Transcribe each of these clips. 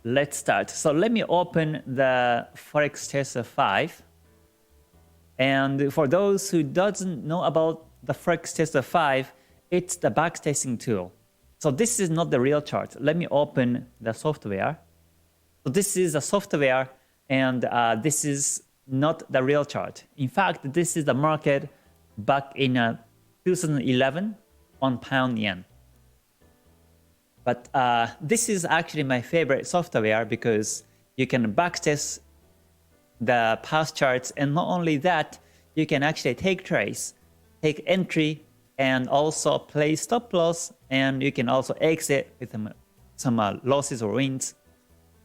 let's start. So let me open the Forex Tester 5. And for those who doesn't know about the Forex Tester 5, it's the backtesting tool. So this is not the real chart. Let me open the software. So this is a software, and this is not the real chart. In fact, this is the market back in 2011 on pound yen. But this is actually my favorite software because you can backtest the past charts, and not only that, you can actually take trades, take entry, and also play stop loss, and you can also exit with some losses or wins.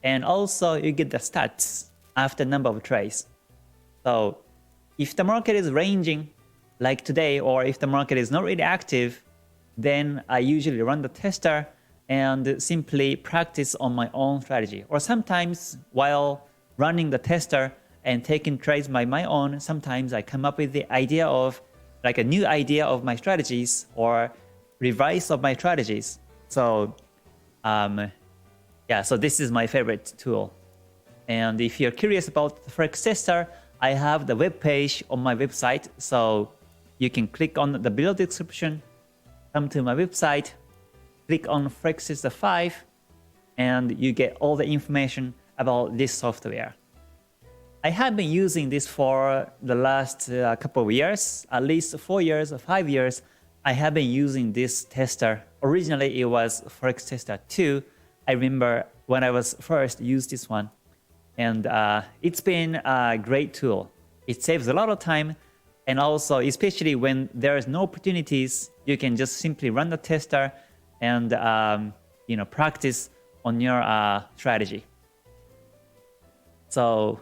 And also you get the stats after number of trades. So if the market is ranging like today, or if the market is not really active, then I usually run the tester and simply practice on my own strategy. Or sometimes while running the tester and taking trades by my own, sometimes I come up with the idea of like a new idea of my strategies or revise of my strategies. So yeah, so this is my favorite tool. And if you're curious about the Forex Tester, I have the web page on my website. So you can click on the below description, come to my website, click on Forex Tester 5, and you get all the information about this software. I have been using this for the last couple of years, at least 4 years or 5 years. I have been using this tester. Originally, it was Forex Tester 2. I remember when I was first used this one. And it's been a great tool. It saves a lot of time. And also, especially when there's no opportunities, you can just simply run the tester and practice on your strategy. So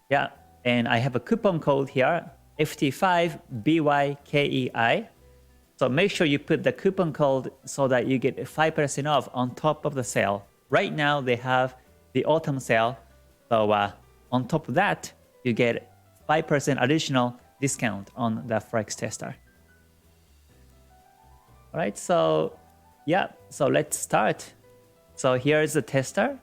yeah, and I have a coupon code here, FT5BYKEI. So make sure you put the coupon code so that you get 5% off on top of the sale. Right now they have the autumn sale. So on top of that, you get 5% additional discount on the Forex Tester. All right, so yeah, so let's start. So here's the tester.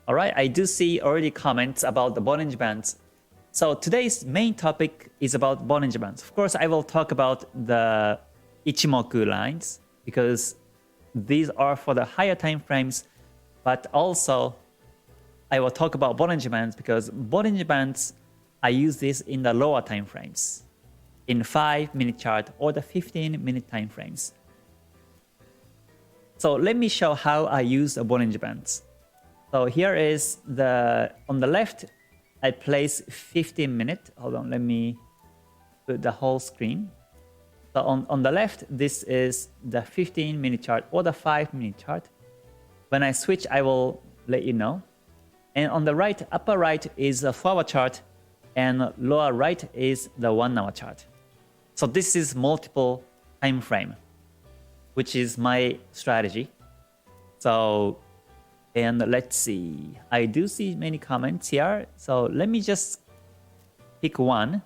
All right, I do see already comments about the Bollinger Bands. So today's main topic is about Bollinger Bands. Of course, I will talk about the Ichimoku lines because these are for the higher time frames, but also I will talk about Bollinger Bands because Bollinger Bands, I use this in the lower time frames, in 5-minute chart or the 15-minute time frames. So let me show how I use the Bollinger Bands. So here is on the left, I place 15-minute. Hold on, let me put the whole screen. So on the left, this is the 15-minute chart or the 5-minute chart. When I switch, I will let you know. And on the right, upper right is the forward chart, and lower right is the 1-hour chart. So this is multiple time frame, which is my strategy. So, and let's see, I do see many comments here. So let me just pick one.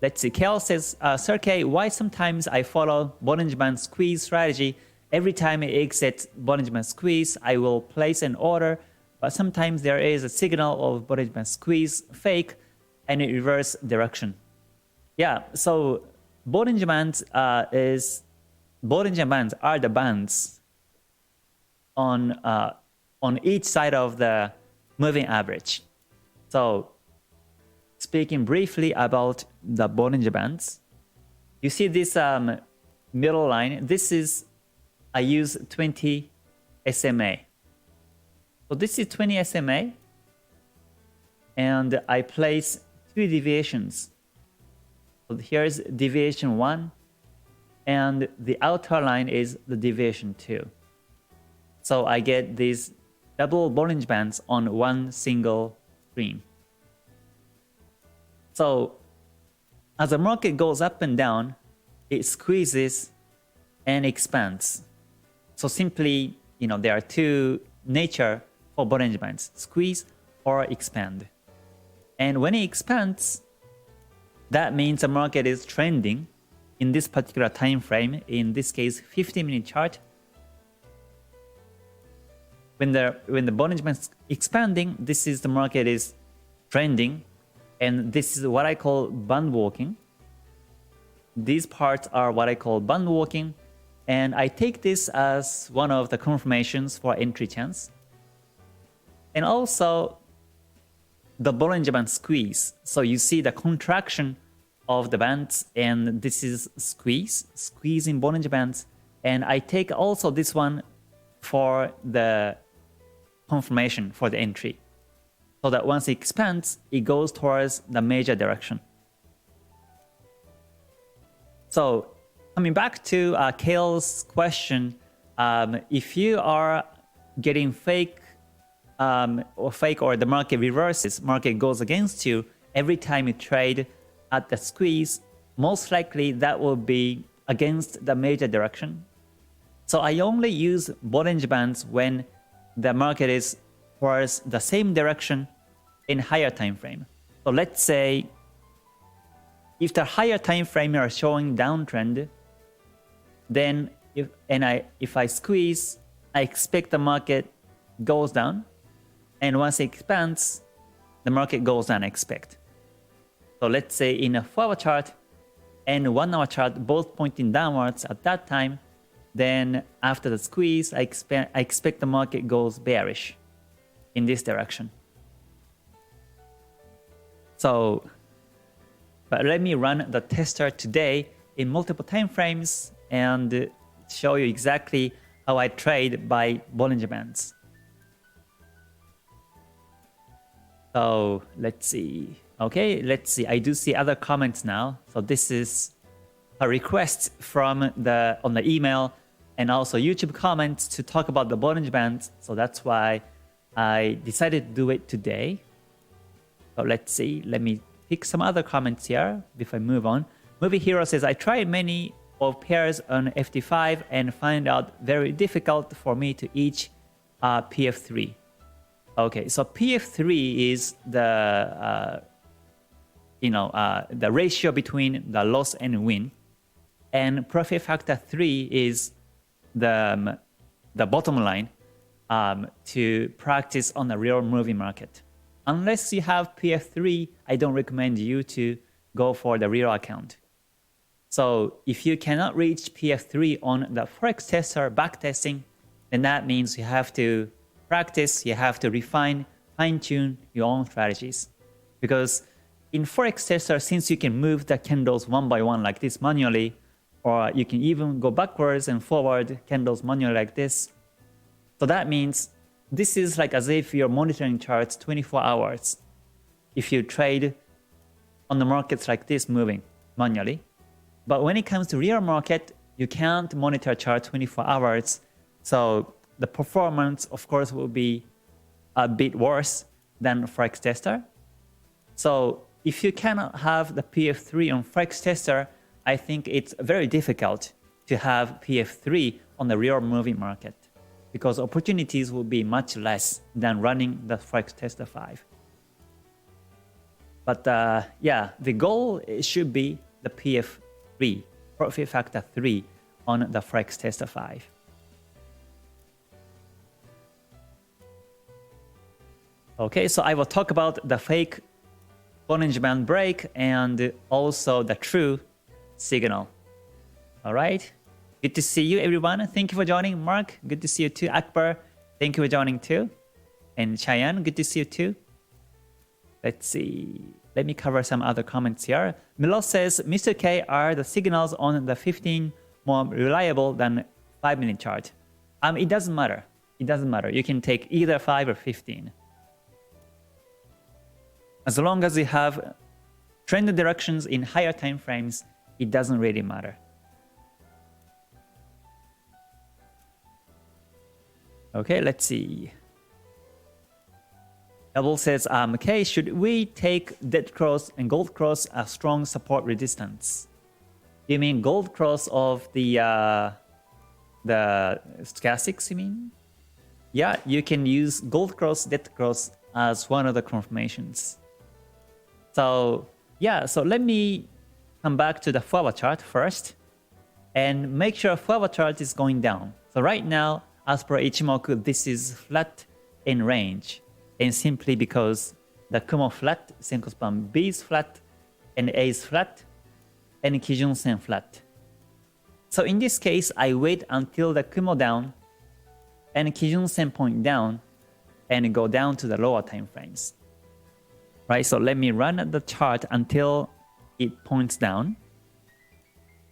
Let's see, Kel says, Sergey, why sometimes I follow Bollinger Band squeeze strategy? Every time I exit Bollinger Band squeeze, I will place an order, but sometimes there is a signal of Bollinger Band squeeze fake and it reverse direction. Yeah, so Bollinger Bands are the bands on each side of the moving average. So speaking briefly about the Bollinger Bands, you see this middle line. This is, I use 20 SMA. So this is 20 SMA, and I place 2 deviations. So here's deviation 1, and the outer line is the deviation 2. So I get these double Bollinger Bands on one single screen. So as the market goes up and down, it squeezes and expands. So simply, there are 2 nature for Bollinger Bands, squeeze or expand. And when it expands, that means the market is trending in this particular time frame, in this case 15-minute chart. when the Bollinger Band is expanding, this is the market is trending, and this is what I call band walking. These parts are what I call band walking, and I take this as one of the confirmations for entry chance. And also the Bollinger Band squeeze. So you see the contraction of the bands, and this is squeeze in Bollinger Bands. And I take also this one for the confirmation for the entry, so that once it expands, it goes towards the major direction. So coming back to Kale's question, if you are getting fake or the market reverses, market goes against you every time you trade at the squeeze, most likely that will be against the major direction. So I only use Bollinger Bands when the market is towards the same direction in higher time frame. So let's say if the higher time frame are showing downtrend, then if I squeeze, I expect the market goes down, and once it expands, the market goes down, I expect. So let's say in a 4-hour chart and 1-hour chart both pointing downwards at that time, then after the squeeze, I expect the market goes bearish in this direction. So, but let me run the tester today in multiple time frames and show you exactly how I trade by Bollinger Bands. So let's see. Okay, let's see. I do see other comments now. So this is a request from on the email and also YouTube comments to talk about the Bollinger Bands. So that's why I decided to do it today. So let's see. Let me pick some other comments here before I move on. Movie Hero says, I tried many of pairs on FT5 and find out very difficult for me to each PF3. Okay, so PF3 is the the ratio between the loss and win, and profit factor 3 is the bottom line to practice on the real moving market. Unless you have PF3, I don't recommend you to go for the real account. So if you cannot reach PF3 on the Forex tester backtesting, then that means you have to practice, you have to refine, fine-tune your own strategies. Because in Forex tester, since you can move the candles one by one like this manually, or you can even go backwards and forward candles manually like this. So that means this is like as if you're monitoring charts 24 hours. If you trade on the markets like this moving manually. But when it comes to real market, you can't monitor chart 24 hours. So the performance, of course, will be a bit worse than Forex tester. So if you cannot have the PF3 on Forex tester, I think it's very difficult to have PF3 on the real moving market, because opportunities will be much less than running the Forex tester 5. But yeah, the goal should be the PF3, profit factor 3 on the Forex tester 5. Okay, so I will talk about the fake Bollinger Band break and also the true signal. All right, good to see you, everyone. Thank you for joining. Mark, good to see you too. Akbar, thank you for joining too. And Cheyenne, good to see you too. Let's see. Let me cover some other comments here. Milo says, Mr. K, are the signals on the 15 more reliable than 5-minute chart? It doesn't matter. It doesn't matter. You can take either 5 or 15. As long as you have trend directions in higher time frames, it doesn't really matter. Okay, let's see. Double says, okay, should we take dead cross and gold cross as strong support resistance? You mean gold cross of the stochastics, you mean? Yeah, you can use gold cross, dead cross as one of the confirmations. So yeah, so let me come back to the 4-hour chart first and make sure 4-hour chart is going down. So right now, as per Ichimoku, this is flat in range. And simply because the Kumo flat, Senko span B is flat, and A is flat, and Kijun Sen flat. So in this case, I wait until the Kumo down and Kijun Sen point down and go down to the lower time frames. Right, so let me run the chart until it points down,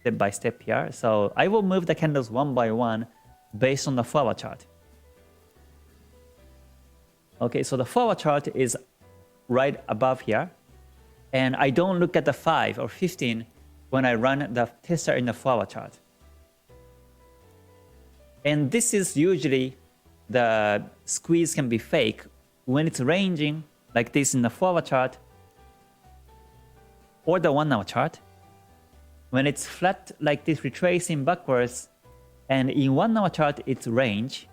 step by step here. So I will move the candles one by one based on the forward chart. Okay, so the forward chart is right above here. And I don't look at the 5 or 15 when I run the tester in the forward chart. And this is usually the squeeze can be fake when it's ranging like this in the forward chart or the 1 hour chart. When it's flat like this retracing backwards, and in 1 hour chart it's range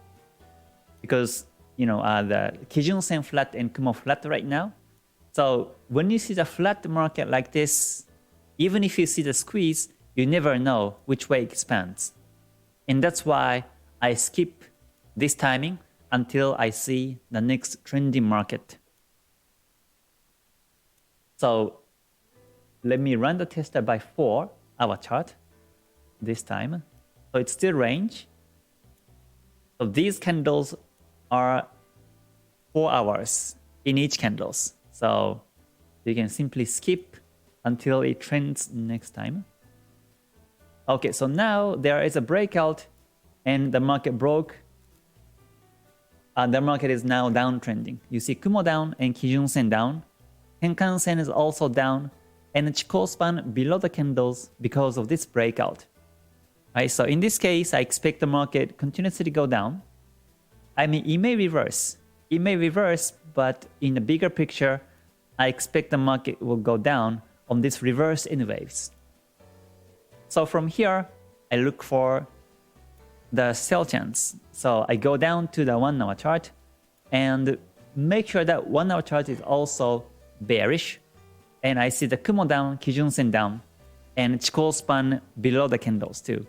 because the Kijun Sen flat and Kumo flat right now. So when you see the flat market like this, even if you see the squeeze, you never know which way it expands. And that's why I skip this timing until I see the next trending market. So let me run the tester by 4 hour chart this time. So it's still range. So these candles are 4 hours in each candles. So you can simply skip until it trends next time. Okay, so now there is a breakout and the market broke. The market is now downtrending. You see Kumo down and Kijun Sen down. Tenkan Sen is also down, and the Chikou span below the candles because of this breakout. Right, so in this case, I expect the market continuously to go down. I mean, it may reverse. It may reverse, but in the bigger picture, I expect the market will go down on this reverse in waves. So from here, I look for the sell chance. So I go down to the 1 hour chart and make sure that 1 hour chart is also bearish. And I see the Kumo down, Kijun Sen down, and Chikou span below the candles too.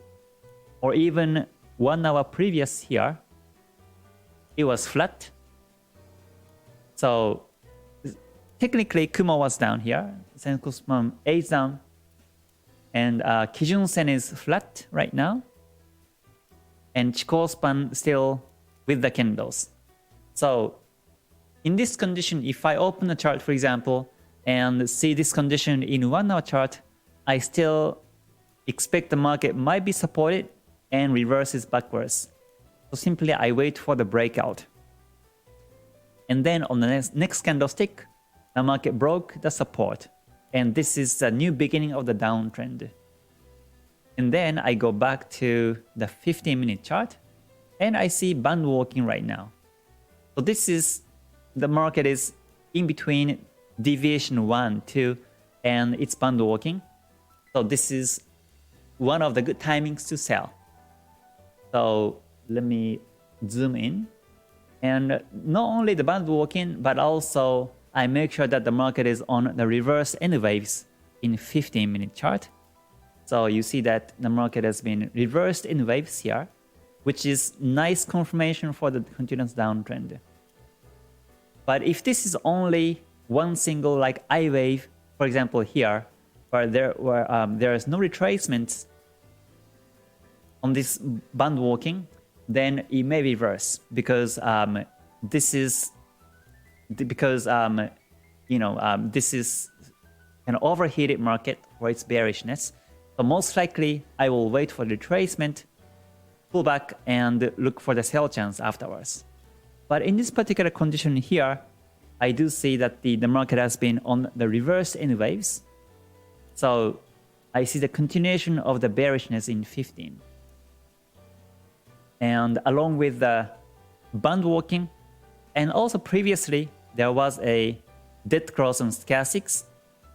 Or even 1 hour previous here, it was flat. So technically Kumo was down here, Senko span A is down, and Kijun Sen is flat right now, and Chikou span still with the candles. So in this condition, if I open the chart, for example, and see this condition in 1 hour chart, I still expect the market might be supported and reverses backwards. So simply I wait for the breakout. And then on the next candlestick, the market broke the support. And this is the new beginning of the downtrend. And then I go back to the 15-minute chart and I see band walking right now. So this is, the market is in between deviation 1, 2, and it's band walking. So this is one of the good timings to sell. So let me zoom in. And not only the band walking, but also I make sure that the market is on the reverse N waves in 15-minute chart. So you see that the market has been reversed in waves here, which is nice confirmation for the continuous downtrend. But if this is only one single like I wave, for example here, where there is no retracements on this band walking, then it may reverse because this is this is an overheated market for its bearishness. So most likely I will wait for the retracement, pull back, and look for the sell chance afterwards. But in this particular condition here, I do see that the market has been on the reverse N waves. So I see the continuation of the bearishness in 15. And along with the band walking, and also previously there was a dead cross on stochastics.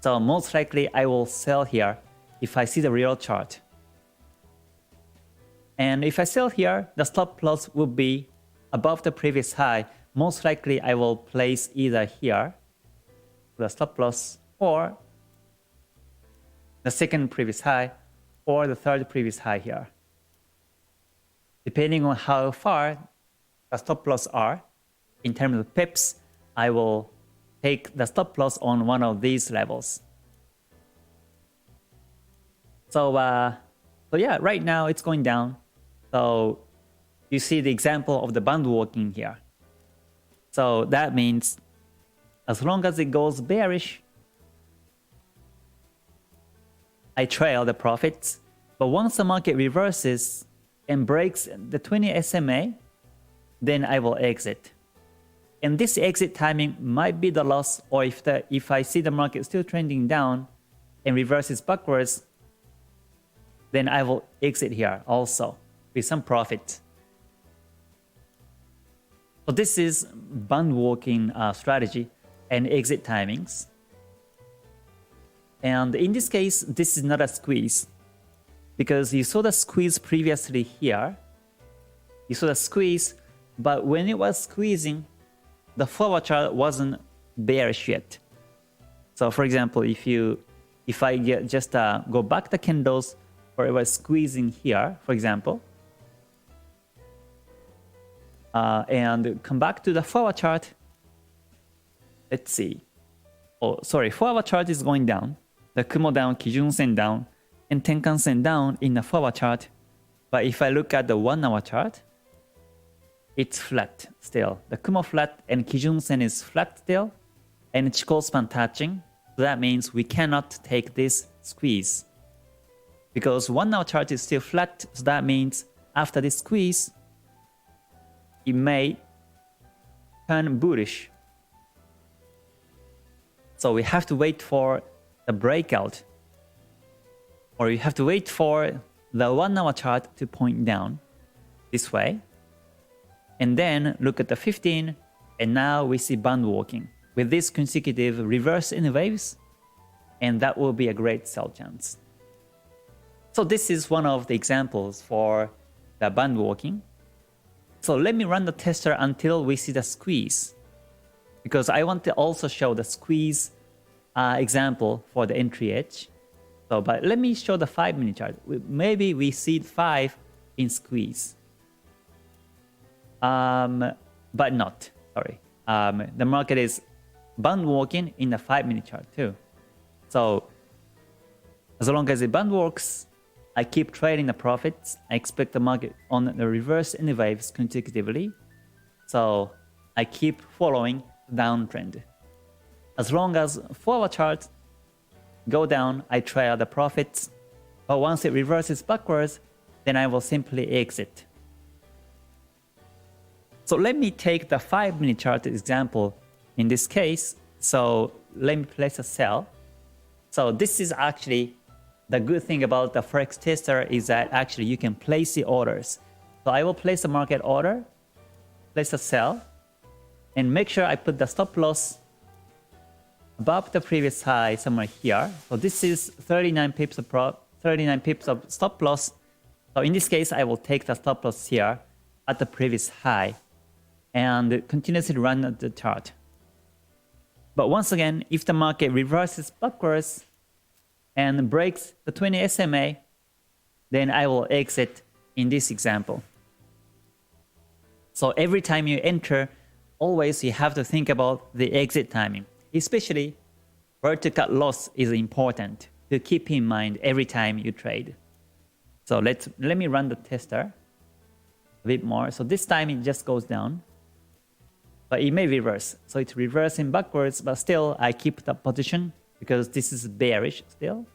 So most likely I will sell here if I see the real chart. And if I sell here, the stop loss will be above the previous high. Most likely I will place either here, the stop loss, or the second previous high, or the third previous high here, depending on how far the stop loss are, in terms of pips, I will take the stop loss on one of these levels. So yeah, right now it's going down. So you see the example of the band walking here. So that means as long as it goes bearish, I trail the profits. But once the market reverses and breaks the 20 SMA, then I will exit. And this exit timing might be the loss, or if I see the market still trending down and reverses backwards, then I will exit here also with some profit. So this is band walking strategy and exit timings. And in this case, this is not a squeeze, because you saw the squeeze previously here. You saw the squeeze, but when it was squeezing, the forward chart wasn't bearish yet. So for example, if I just go back the candles where it was squeezing here, for example, and come back to the forward chart, let's see. Oh, sorry, forward chart is going down. The Kumo down, Kijun Sen down, and Tenkan Sen down in the forward chart. But if I look at the 1 hour chart, it's flat still. The Kumo flat and Kijun Sen is flat still, and Chikou span touching. So that means we cannot take this squeeze, because 1 hour chart is still flat. So that means after this squeeze, it may turn bullish. So we have to wait for the breakout, or you have to wait for the 1 hour chart to point down this way, and then look at the 15, and now we see band walking with this consecutive reverse in waves, and that will be a great sell chance. So this is one of the examples for the band walking. So let me run the tester until we see the squeeze, because I want to also show the squeeze example for the entry edge. So, but let me show the 5-minute chart. Maybe we see 5 in squeeze. But not, sorry. The market is band walking in the 5-minute chart too. So as long as the band walks, I keep trading the profits. I expect the market on the reverse in the waves consecutively. So I keep following the downtrend. As long as forward charts go down, I trail the profits. But once it reverses backwards, then I will simply exit. So let me take the 5-minute chart example in this case. So let me place a sell. So this is actually the good thing about the Forex tester, is that actually you can place the orders. So I will place a market order, place a sell, and make sure I put the stop loss above the previous high somewhere here. So this is 39 pips of stop loss. So in this case, I will take the stop loss here at the previous high and continuously run the chart. But once again, if the market reverses backwards and breaks the 20 SMA, then I will exit in this example. So every time you enter, always you have to think about the exit timing. Especially vertical loss is important to keep in mind every time you trade. So let me run the tester a bit more. So this time it just goes down, but it may reverse. So it's reversing backwards, but still I keep the position because this is bearish still.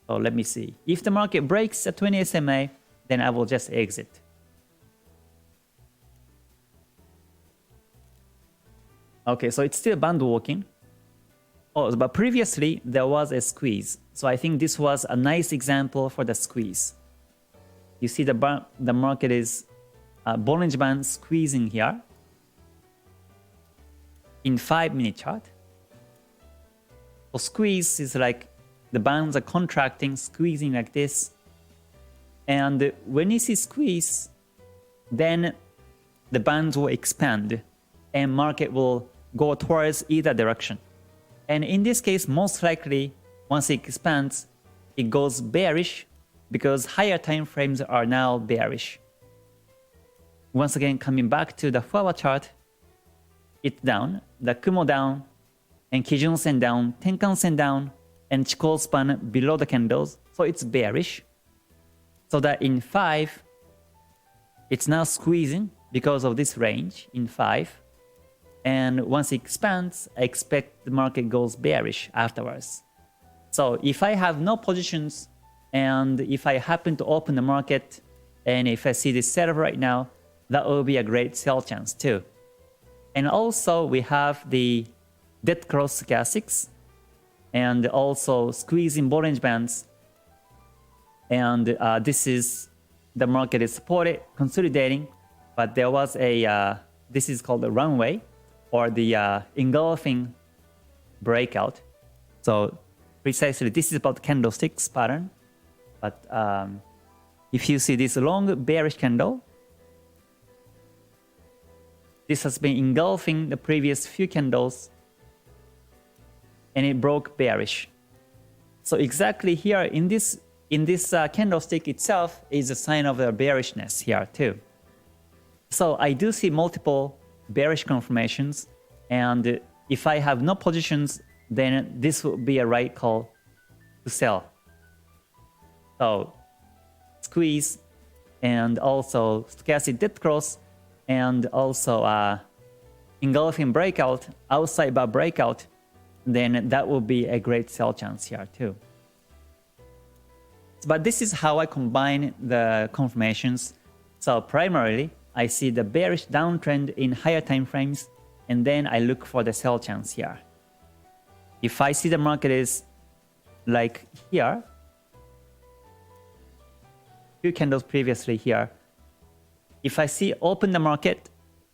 So let me see. If the market breaks at 20 SMA, then I will just exit. Okay, so it's still band walking. Oh, but previously there was a squeeze. So I think this was a nice example for the squeeze. You see the market is Bollinger Band squeezing here in 5-minute chart. So squeeze is like the bands are contracting, squeezing like this. And when you see squeeze, then the bands will expand and market will go towards either direction. And in this case, most likely, once it expands, it goes bearish because higher time frames are now bearish. Once again, coming back to the forward chart, it's down, the Kumo down, and Kijun Sen down, Tenkan Sen down, and Chikou span below the candles, so it's bearish. So that in 5, it's now squeezing because of this range in 5. And once it expands, I expect the market goes bearish afterwards. So if I have no positions, and if I happen to open the market, and if I see this setup right now, that will be a great sell chance too. And also we have the dead cross stochastics, and also squeezing Bollinger Bands. And this is, the market is supported, consolidating, but there was a, this is called the runway, or the engulfing breakout. So precisely, this is about candlesticks pattern. But if you see this long bearish candle, this has been engulfing the previous few candles, and it broke bearish. So exactly here in this candlestick itself is a sign of the bearishness here too. So I do see multiple bearish confirmations, and if I have no positions, then this would be a right call to sell. So squeeze, and also stochastic dead cross, and also engulfing breakout, outside bar breakout, then that will be a great sell chance here too. But this is how I combine the confirmations. So primarily, I see the bearish downtrend in higher time frames, and then I look for the sell chance here. If I see the market is like here, few candles previously here, if I see open the market,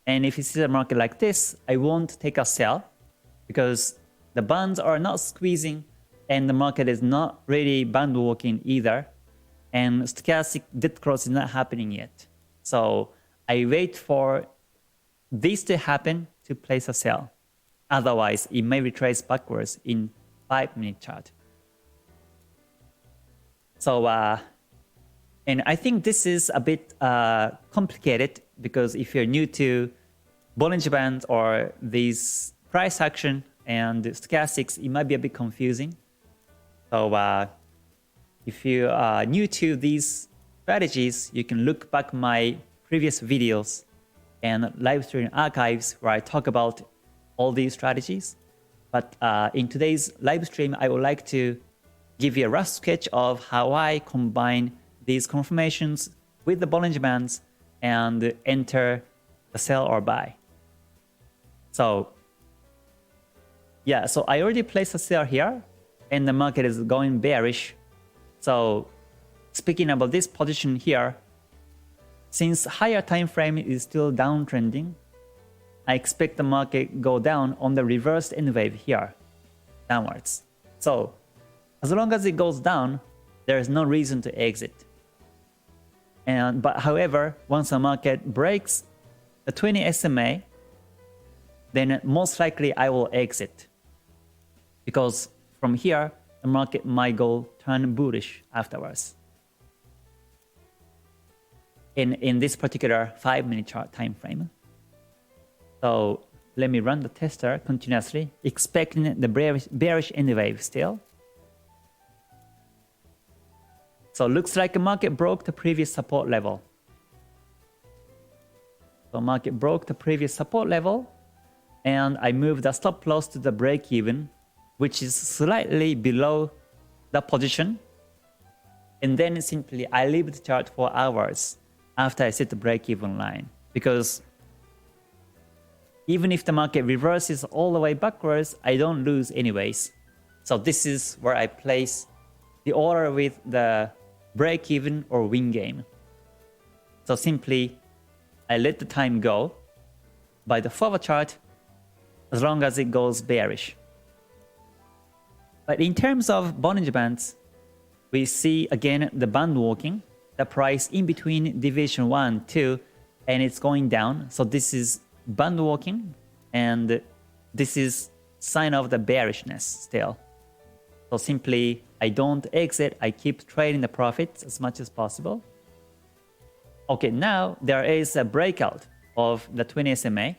and if you see the market like this, I won't take a sell, because the bands are not squeezing, and the market is not really band walking either, and stochastic dead cross is not happening yet. So I wait for this to happen to place a sell. Otherwise, it may retrace backwards in 5-minute chart. So, and I think this is a bit complicated, because if you're new to Bollinger Bands or these price action and stochastics, it might be a bit confusing. So if you are new to these strategies, you can look back my previous videos and live stream archives where I talk about all these strategies. But in today's live stream, I would like to give you a rough sketch of how I combine these confirmations with the Bollinger Bands and enter the sell or buy. So yeah, so I already placed a sell here, and the market is going bearish. So speaking about this position here, since higher time frame is still downtrending, I expect the market go down on the reversed N wave here, downwards. So as long as it goes down, there is no reason to exit. But however, once the market breaks the 20 SMA, then most likely I will exit, because from here the market might go turn bullish afterwards. In this particular 5-minute chart time frame. So let me run the tester continuously, expecting the bearish N wave still. So looks like the market broke the previous support level. So market broke the previous support level, and I moved the stop loss to the break even, which is slightly below the position. And then simply I leave the chart for hours after I set the break even line, because even if the market reverses all the way backwards, I don't lose anyways. So this is where I place the order with the break even or win game. So simply I let the time go by the forward chart as long as it goes bearish. But in terms of Bollinger Bands, we see again the band walking, the price in between deviation 1, 2, and it's going down. So this is band walking, and this is sign of the bearishness still. So simply I don't exit. I keep trading the profits as much as possible. Okay, now there is a breakout of the 20 SMA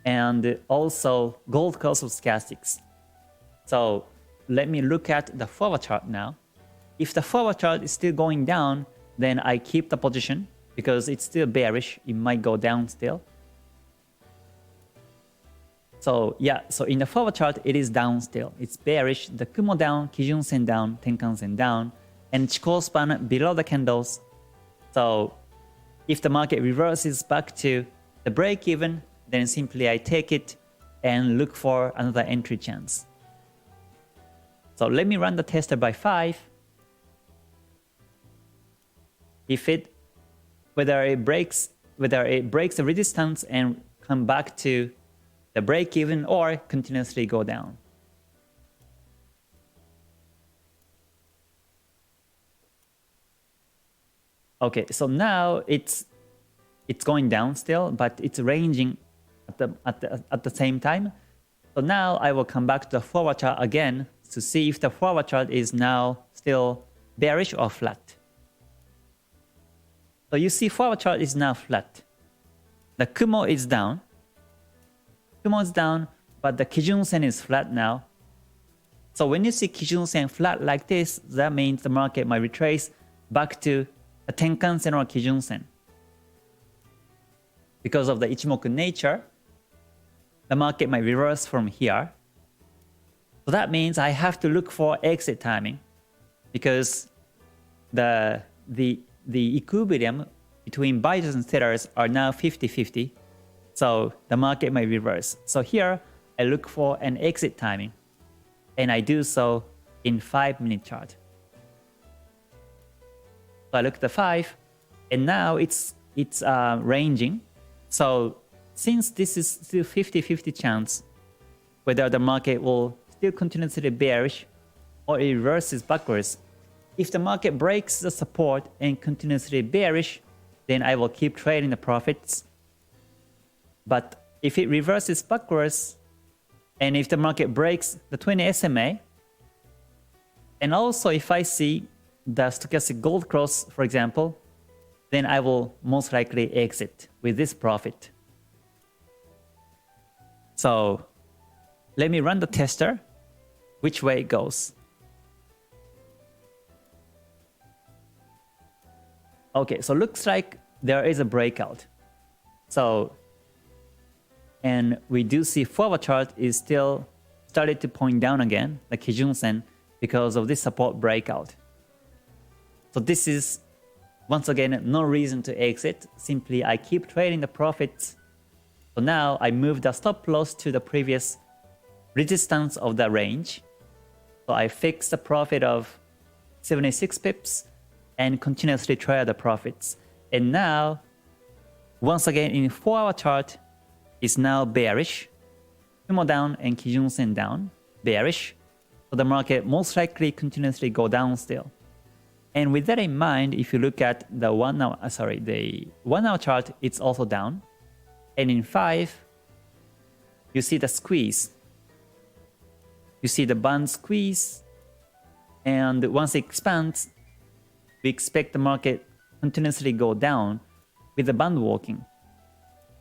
and also gold cost of stochastics. So let me look at the forward chart now. If the forward chart is still going down, then I keep the position because it's still bearish. It might go down still. So yeah, so in the forward chart, it is down still. It's bearish. The Kumo down, Kijun Sen down, Tenkan Sen down, and Chikou span below the candles. So if the market reverses back to the break even, then simply I take it and look for another entry chance. So let me run the tester by 5. Whether it breaks the resistance and come back to the break even or continuously go down. Okay, so now it's going down still, but it's ranging at the same time. So now I will come back to the forward chart again to see if the forward chart is now still bearish or flat. So you see forward chart is now flat. The Kumo is down. Kumo is down, but the Kijun Sen is flat now. So when you see Kijun Sen flat like this, that means the market might retrace back to a Tenkan Sen or Kijun Sen. Because of the Ichimoku nature, the market might reverse from here. So that means I have to look for exit timing because the equilibrium between buyers and sellers are now 50-50. So the market might reverse. So here I look for an exit timing and I do so in 5-minute chart. So I look at the 5 and now it's ranging. So since this is still 50-50 chance whether the market will still continuously bearish or it reverses backwards, if the market breaks the support and continuously bearish, then I will keep trading the profits. But if it reverses backwards, and if the market breaks the 20 SMA, and also if I see the stochastic gold cross, for example, then I will most likely exit with this profit. So let me run the tester, which way it goes. Okay, so looks like there is a breakout. So, and we do see forward chart is still started to point down again, the Kijun Sen, because of this support breakout. So this is, once again, no reason to exit. Simply, I keep trading the profits. So now I move the stop loss to the previous resistance of the range. So I fix the profit of 76 pips and continuously trade the profits. And now, once again, in 4-hour chart, is now bearish. Kumo down and Kijun Sen down, bearish. So the market most likely continuously go down still. And with that in mind, if you look at the 1 hour chart, it's also down. And in 5, you see the squeeze. You see the band squeeze. And once it expands, we expect the market continuously go down with the band walking.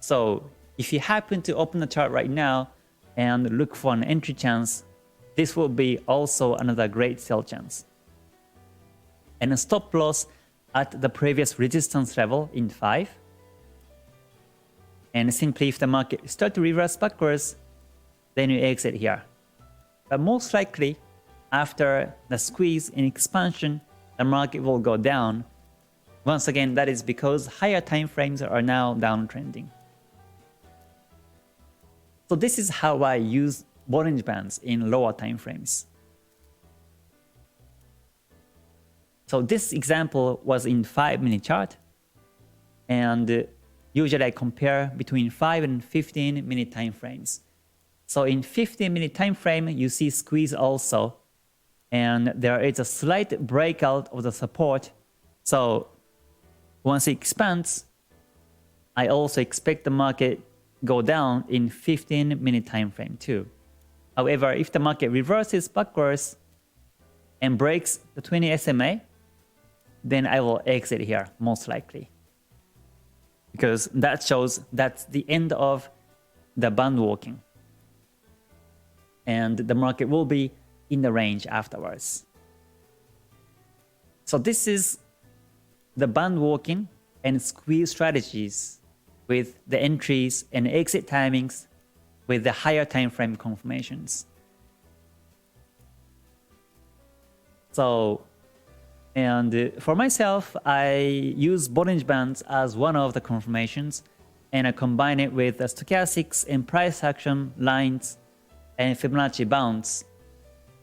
So if you happen to open the chart right now and look for an entry chance, this will be also another great sell chance. And a stop loss at the previous resistance level in 5. And simply if the market starts to reverse backwards, then you exit here. But most likely, after the squeeze in expansion, the market will go down. Once again, that is because higher time frames are now downtrending. So this is how I use Bollinger Bands in lower time frames. So this example was in 5-minute chart. And usually I compare between 5 and 15-minute time frames. So in 15-minute time frame, you see squeeze also. And there is a slight breakout of the support. So once it expands, I also expect the market go down in 15-minute time frame too. However, if the market reverses backwards, and breaks the 20 SMA, then I will exit here, most likely. Because that shows that's the end of the band walking. And the market will be in the range afterwards. So this is the band walking and squeeze strategies with the entries and exit timings with the higher time frame confirmations. So, and for myself, I use Bollinger Bands as one of the confirmations, and I combine it with the stochastics and price action lines and Fibonacci bounds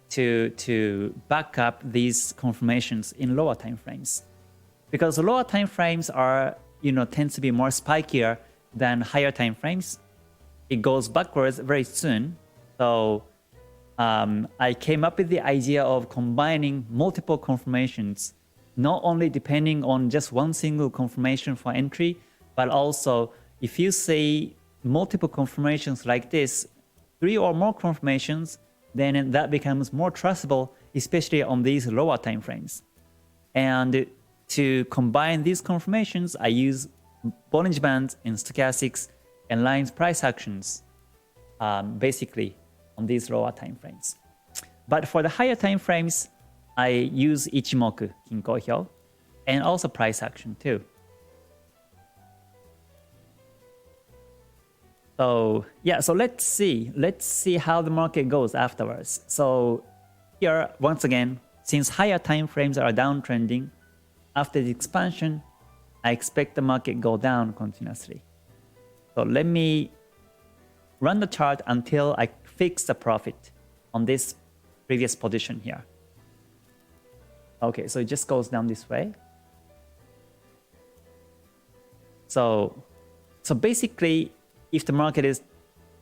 to back up these confirmations in lower time frames. Because the lower time frames are, tends to be more spikier than higher time frames. It goes backwards very soon. So I came up with the idea of combining multiple confirmations, not only depending on just one single confirmation for entry, but also if you see multiple confirmations like this, 3 or more confirmations, then that becomes more trustable, especially on these lower time frames. And to combine these confirmations, I use Bollinger Bands and stochastics and lines price actions, basically on these lower time frames. But for the higher time frames, I use Ichimoku Kinko Hyo and also price action too. So yeah, so let's see how the market goes afterwards. So here, once again, since higher time frames are downtrending, after the expansion, I expect the market go down continuously. So let me run the chart until I fix the profit on this previous position here. Okay, so it just goes down this way. So basically, if the market is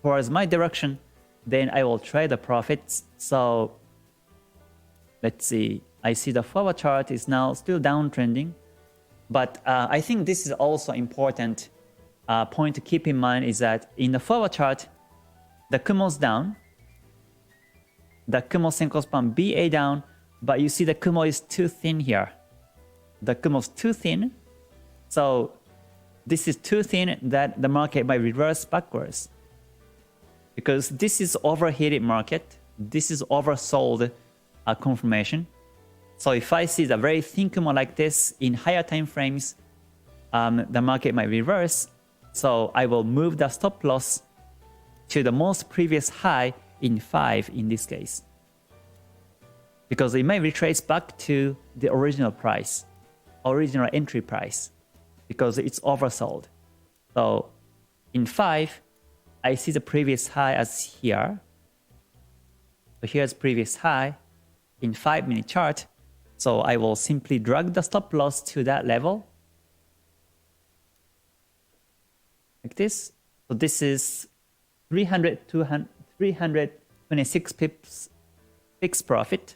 towards my direction, then I will trade the profits. So let's see. I see the forward chart is now still downtrending. But I think this is also important point to keep in mind is that in the forward chart, the Kumo's down. The Kumo Senko span BA down. But you see the Kumo is too thin here. The Kumo's too thin. So this is too thin that the market might reverse backwards. Because this is overheated market. This is oversold confirmation. So if I see the very thin Kumo like this in higher time frames, the market might reverse. So I will move the stop loss to the most previous high in 5 in this case. Because it may retrace back to the original price, original entry price, because it's oversold. So in 5, I see the previous high as here. So here's previous high in 5-minute chart. So I will simply drag the stop loss to that level. Like this. So this is 326 pips fixed profit.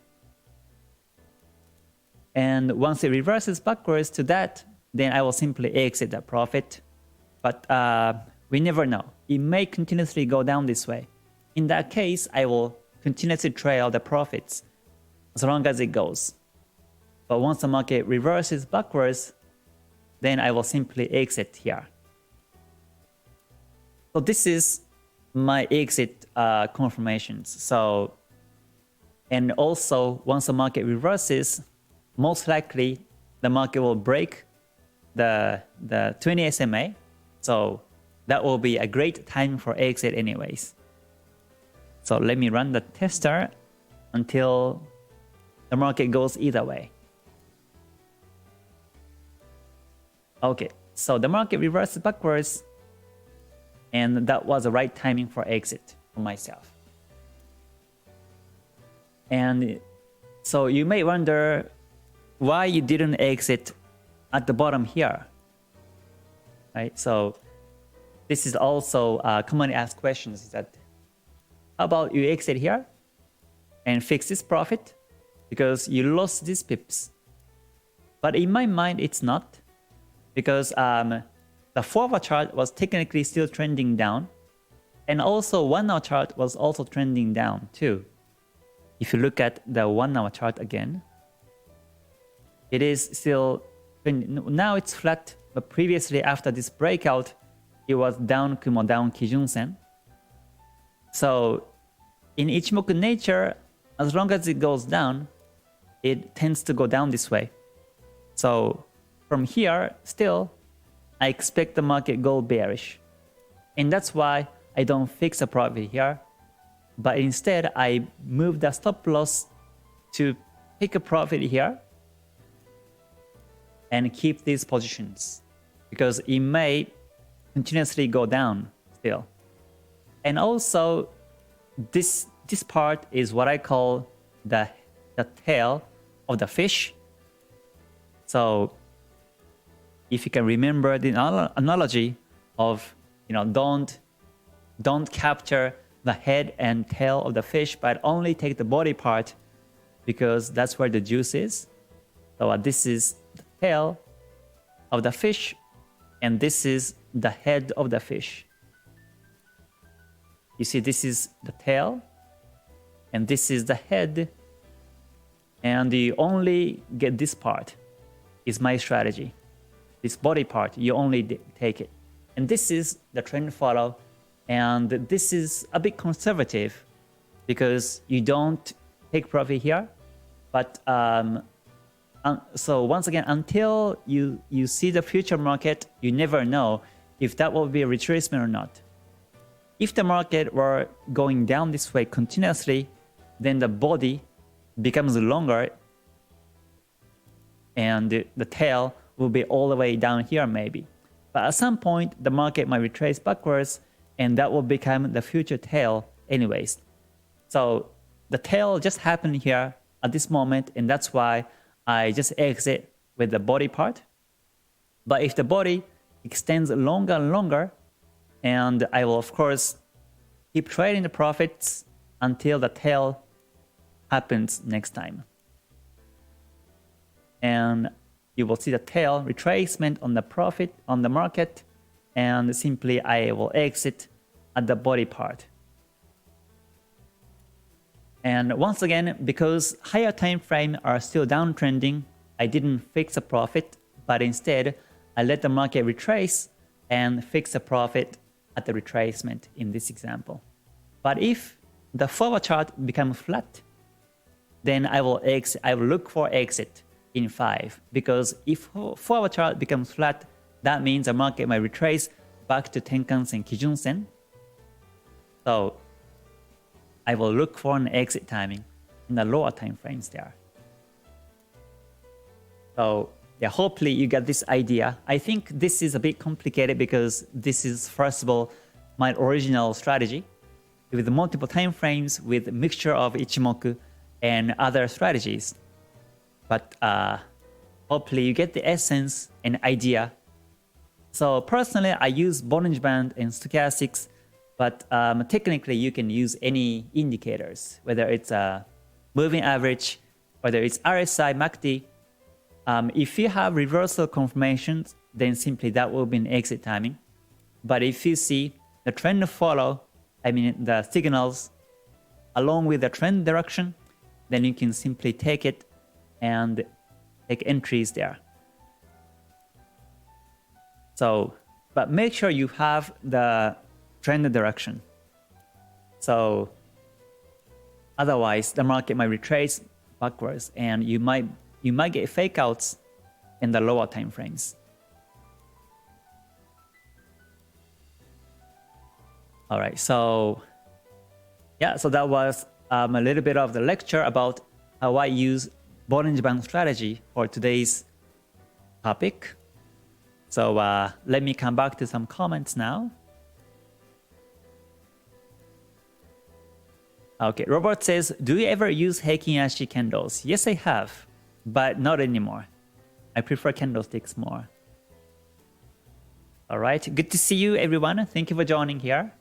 And once it reverses backwards to that, then I will simply exit that profit. But we never know. It may continuously go down this way. In that case, I will continuously trail the profits as long as it goes. But once the market reverses backwards, then I will simply exit here. So this is my exit confirmations. So, and also once the market reverses, most likely the market will break the 20 SMA. So that will be a great time for exit anyways. So let me run the tester until the market goes either way. Okay, so the market reverses backwards, and that was the right timing for exit for myself. And so you may wonder why you didn't exit at the bottom here, right? So this is also commonly asked questions, is that how about you exit here and fix this profit because you lost these pips? But in my mind, it's not, because the forward chart was technically still trending down, and also 1 hour chart was also trending down too. if you look at the 1 hour chart again, it is still, now it's flat, but previously after this breakout, it was down Kumo, down Kijun Sen. So in Ichimoku nature, as long as it goes down, it tends to go down this way. So from here, still, I expect the market go bearish. And that's why I don't fix a profit here. But instead, I move the stop loss to pick a profit here and keep these positions, because it may continuously go down still. And also, this part is what I call the tail of the fish. So if you can remember the analogy of, don't capture the head and tail of the fish, but only take the body part, because that's where the juice is. So this is the tail of the fish, and this is the head of the fish. You see, this is the tail, and this is the head, and you only get this part, is my strategy. This body part, you only take it. And this is the trend follow, and this is a bit conservative because you don't take profit here. But so once again, until you see the future market, you never know if that will be a retracement or not. If the market were going down this way continuously, then the body becomes longer and the tail will be all the way down here maybe. But at some point, the market might retrace backwards, and that will become the future tail anyways. So the tail just happened here at this moment, and that's why I just exit with the body part. But if the body extends longer and longer, and I will of course keep trading the profits until the tail happens next time. And you will see the tail retracement on the profit on the market, and simply I will exit at the body part. And once again, because higher time frame are still downtrending, I didn't fix a profit, but instead I let the market retrace and fix a profit at the retracement in this example. But if the forward chart becomes flat, then I will look for exit in 5, because if forward chart becomes flat, that means the market might retrace back to Tenkan-sen, Kijun-sen. So I will look for an exit timing in the lower time frames there. So yeah, hopefully you get this idea. I think this is a bit complicated because this is, first of all, my original strategy with multiple time frames with a mixture of Ichimoku and other strategies. But hopefully you get the essence and idea. So personally, I use Bollinger Band and stochastics, but technically you can use any indicators, whether it's a moving average, whether it's RSI, MACD. If you have reversal confirmations, then simply that will be an exit timing. But if you see the trend follow, the signals along with the trend direction, then you can simply take it and take entries there. So, but make sure you have the trend direction. So otherwise the market might retrace backwards and you might get fake outs in the lower time frames. All right, so yeah, so that was a little bit of the lecture about how I use Bollinger Band strategy for today's topic. So let me come back to some comments now. Okay, Robert says, do you ever use Heikin Ashi candles? Yes, I have, but not anymore. I prefer candlesticks more. All right, good to see you, everyone. Thank you for joining here.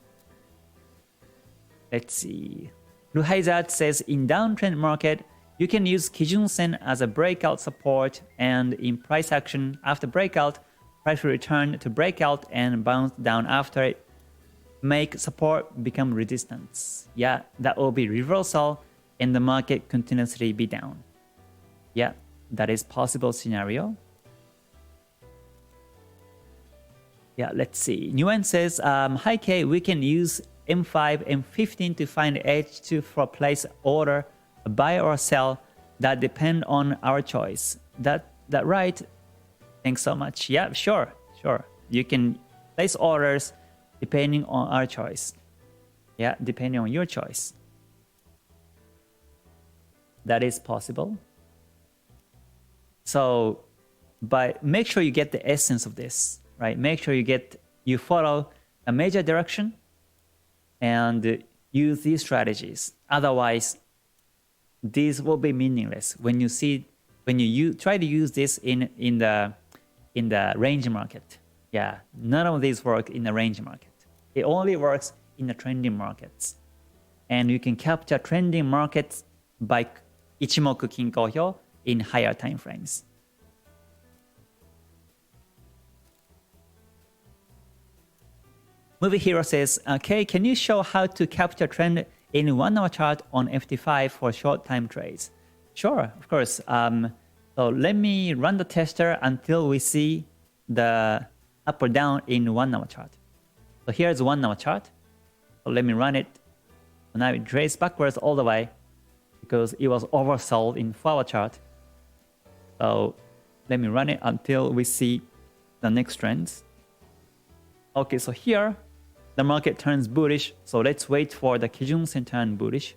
Let's see. Ruhaizat says, in downtrend market, you can use Kijun-sen as a breakout support, and in price action after breakout, price will return to breakout and bounce down after it. Make support become resistance. Yeah, that will be reversal and the market continuously be down. Yeah, that is possible scenario. Yeah, let's see. Nguyen says, hi K, we can use M5, M15 to find edge to for place order, buy or sell. That depend on our choice. That right? Thanks so much. Yeah, sure. You can place orders depending on our choice. Yeah, depending on your choice. That is possible. So, but make sure you get the essence of this, right? Make sure you follow a major direction and use these strategies. Otherwise, these will be meaningless when you try to use this in the range market. Yeah, none of these work in the range market. It only works in the trending markets. And you can capture trending markets by Ichimoku Kinko Hyo in higher time frames. Movie Hero says, okay, can you show how to capture trend in 1 hour chart on FT5 for short time trades? Sure, of course. So let me run the tester until we see the up or down in 1 hour chart. So here's 1 hour chart. So let me run it. So now it trades backwards all the way because it was oversold in 4 hour chart. So let me run it until we see the next trends. Okay, so here the market turns bullish. So let's wait for the Kijun-sen turn bullish.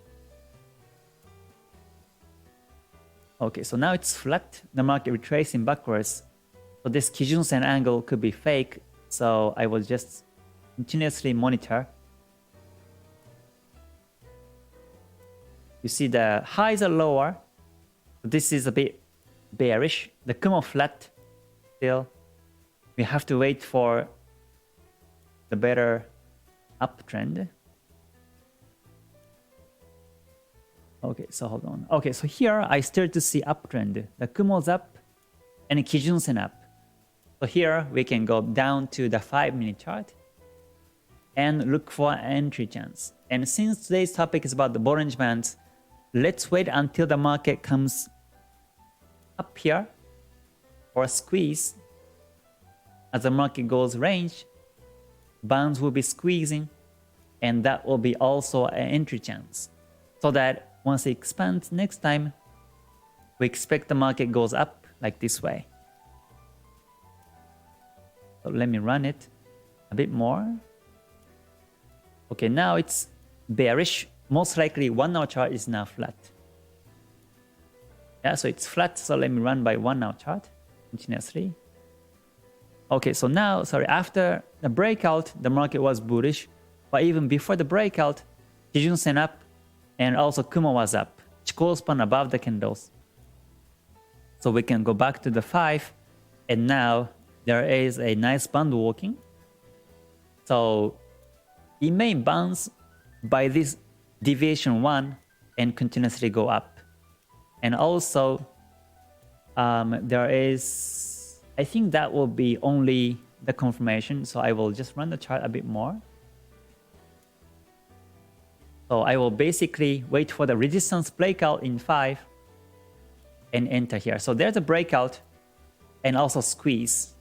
Okay, so now it's flat. The market retracing backwards. So this Kijun-sen angle could be fake. So I will just continuously monitor. You see the highs are lower. This is a bit bearish. The Kumo flat still. We have to wait for the better uptrend. Okay, so hold on. Okay, so here I start to see uptrend. The Kumo's up and Kijun-sen up. So here we can go down to the 5-minute chart and look for an entry chance. And since today's topic is about the Bollinger Bands, let's wait until the market comes up here or squeeze. As the market goes range, bands will be squeezing, and that will be also an entry chance. So that once it expands next time, we expect the market goes up like this way. So let me run it a bit more. Okay, now it's bearish. Most likely 1 hour chart is now flat. Yeah, so it's flat. So let me run by 1 hour chart continuously. Okay, so now, after the breakout, the market was bullish. But even before the breakout, Kijun-sen up and also Kumo was up. Chikou span above the candles. So we can go back to the 5. And now there is a nice band walking. So it may bounce by this deviation 1 and continuously go up. And also there is, I think that will be only the confirmation. So I will just run the chart a bit more. So I will basically wait for the resistance breakout in 5 and enter here. So there's a breakout and also squeeze.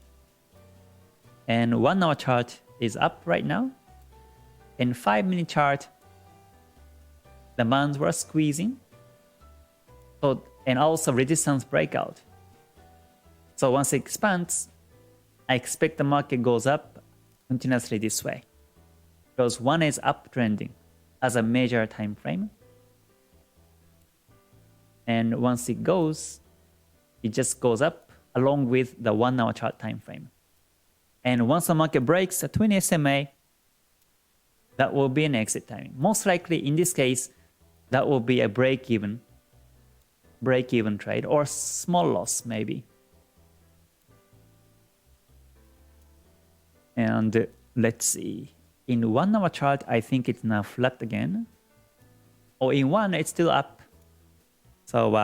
And 1 hour chart is up right now. And 5-minute chart, the bands were squeezing. So, and also resistance breakout. So once it expands, I expect the market goes up continuously this way. Because 1 is uptrending as a major time frame. And once it goes, it just goes up along with the 1 hour chart time frame. And once the market breaks a 20 SMA, that will be an exit timing. Most likely in this case, that will be a break-even trade or small loss maybe. And let's see. In 1 hour chart, I think it's now flat again. Or in 1, it's still up. So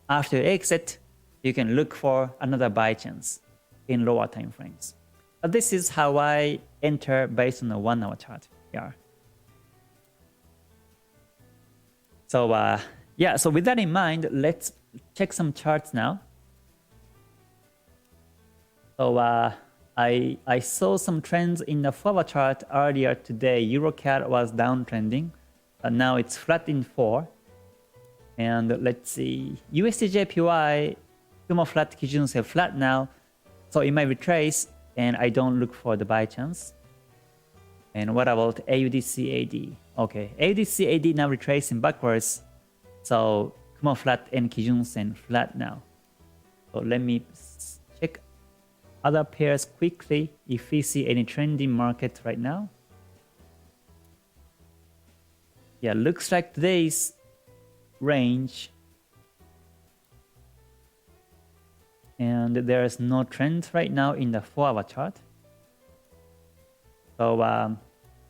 after exit, you can look for another buy chance in lower time frames. But this is how I enter based on a 1 hour chart here. So yeah, so with that in mind, let's check some charts now. So I saw some trends in the forward chart earlier today. EuroCAD was downtrending, but now it's flat in 4. And let's see, USDJPY, Kumo flat, Kijun-sen flat now. So it might retrace, and I don't look for the buy chance. And what about AUDCAD? Okay, AUDCAD now retracing backwards. So Kumo flat and Kijun-sen flat now. So let me check other pairs quickly if we see any trending market right now. Yeah, looks like today's range, and there is no trend right now in the 4-hour chart. So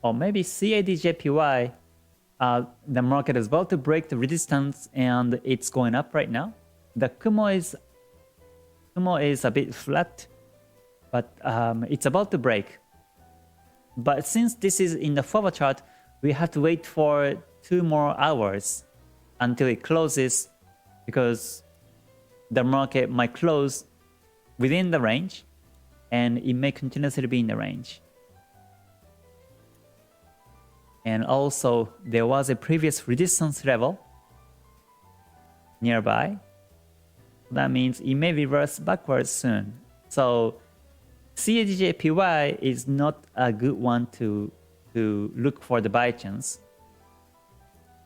or maybe CADJPY, the market is about to break the resistance and it's going up right now. The Kumo is a bit flat, but it's about to break. But since this is in the forward chart, we have to wait for 2 more hours until it closes, because the market might close within the range and it may continuously be in the range. And also there was a previous resistance level nearby. That means it may reverse backwards soon. So CADJPY is not a good one to look for the buy chance.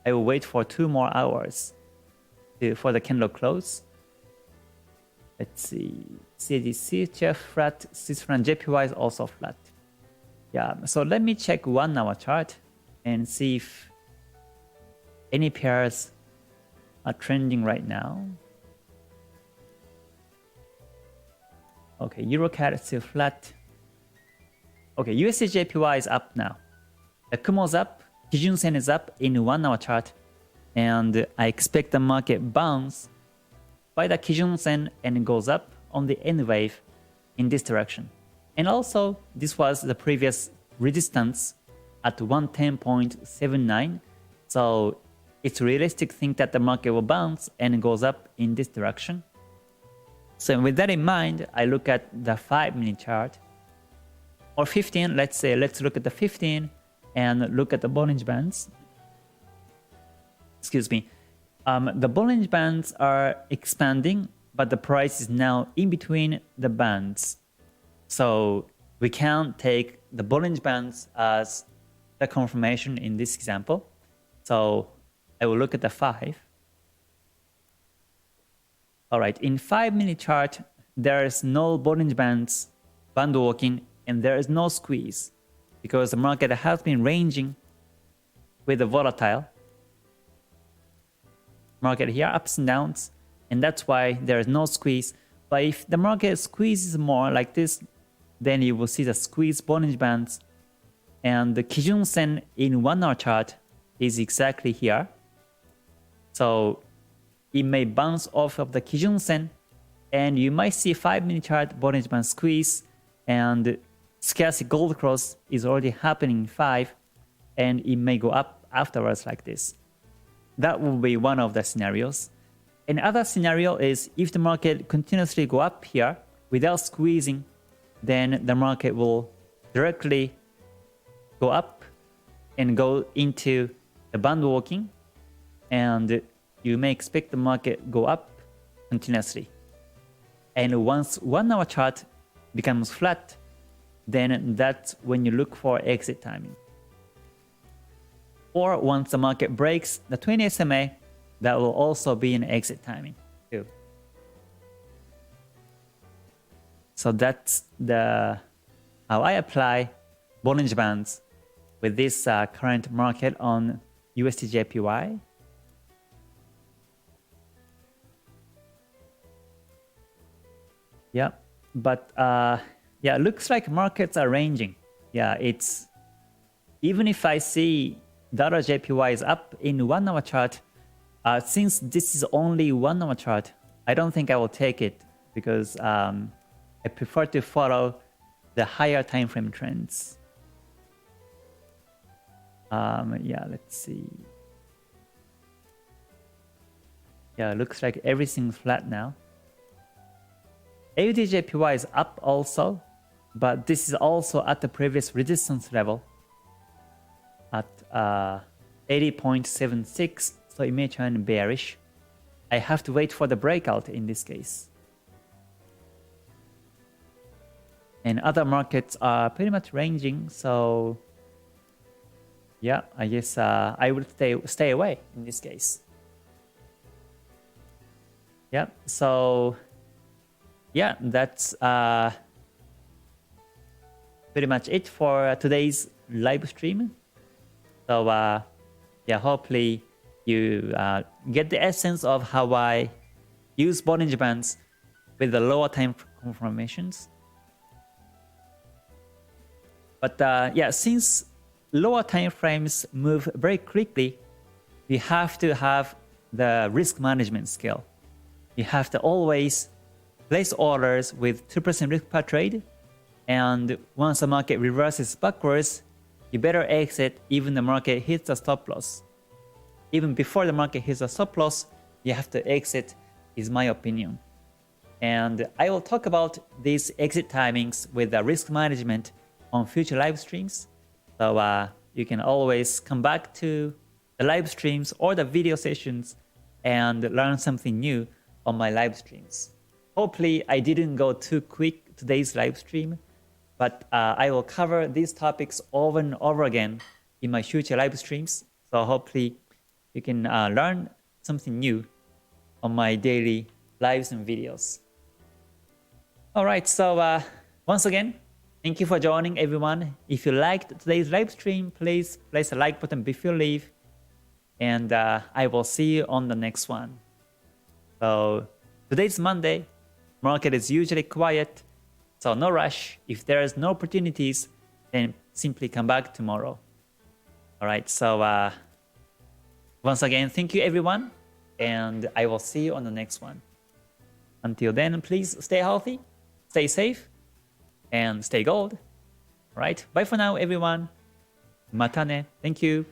I will wait for 2 more hours for the candle close. Let's see, CAD flat, Swiss franc JPY is also flat. Yeah, so let me check 1 hour chart and see if any pairs are trending right now. Okay, EuroCAD is still flat. Okay, USDJPY is up now. The Kumo's up, Kijun-sen is up in 1 hour chart, and I expect the market bounce by the Kijun-sen and it goes up on the N wave in this direction. And also, this was the previous resistance at 110.79. So it's realistic to think that the market will bounce and it goes up in this direction. So with that in mind, I look at the 5-minute chart or 15. Let's look at the 15 and look at the Bollinger Bands. Excuse me. The Bollinger Bands are expanding, but the price is now in between the bands. So we can't take the Bollinger Bands as the confirmation in this example. So I will look at the 5. All right, in 5-minute chart, there is no Bollinger Bands, band walking, and there is no squeeze because the market has been ranging with the volatile market here, ups and downs, and that's why there is no squeeze. But if the market squeezes more like this, then you will see the squeeze Bollinger Bands, and the Kijun-sen in 1 hour chart is exactly here. So it may bounce off of the Kijun-sen, and you might see 5-minute chart Bollinger Band squeeze, and stochastic gold cross is already happening in 5, and it may go up afterwards like this. That will be one of the scenarios. Another scenario is if the market continuously go up here without squeezing, then the market will directly go up and go into the band walking, and you may expect the market go up continuously. And once 1 hour chart becomes flat, then that's when you look for exit timing. Or once the market breaks the 20 SMA, that will also be an exit timing too. So that's how I apply Bollinger Bands with this current market on USDJPY. Yeah, but yeah, looks like markets are ranging. Yeah, it's even if I see dollar JPY is up in 1 hour chart, since this is only 1 hour chart, I don't think I will take it because I prefer to follow the higher time frame trends. Yeah, let's see. Yeah, looks like everything's flat now. AUDJPY is up also, but this is also at the previous resistance level at 80.76, so it may turn bearish. I have to wait for the breakout in this case. And other markets are pretty much ranging, so yeah, I guess I would stay away in this case. Yeah, so yeah, that's pretty much it for today's live stream. So yeah, hopefully you get the essence of how I use Bollinger Bands with the lower time confirmations. But yeah, since lower time frames move very quickly, we have to have the risk management skill. You have to always place orders with 2% risk per trade, and once the market reverses backwards, you better exit even the market hits the stop loss. Even before the market hits the stop loss, you have to exit, is my opinion. And I will talk about these exit timings with the risk management on future live streams. So you can always come back to the live streams or the video sessions and learn something new on my live streams. Hopefully I didn't go too quick today's live stream, but I will cover these topics over and over again in my future live streams. So hopefully you can learn something new on my daily lives and videos. All right, so once again, thank you for joining, everyone. If you liked today's live stream, please place a like button before you leave. And I will see you on the next one. So today's Monday. Market is usually quiet, so no rush. If there is no opportunities, then simply come back tomorrow. All right, so once again, thank you, everyone. And I will see you on the next one. Until then, please stay healthy, stay safe, and stay gold. All right, bye for now, everyone. Mata ne. Thank you.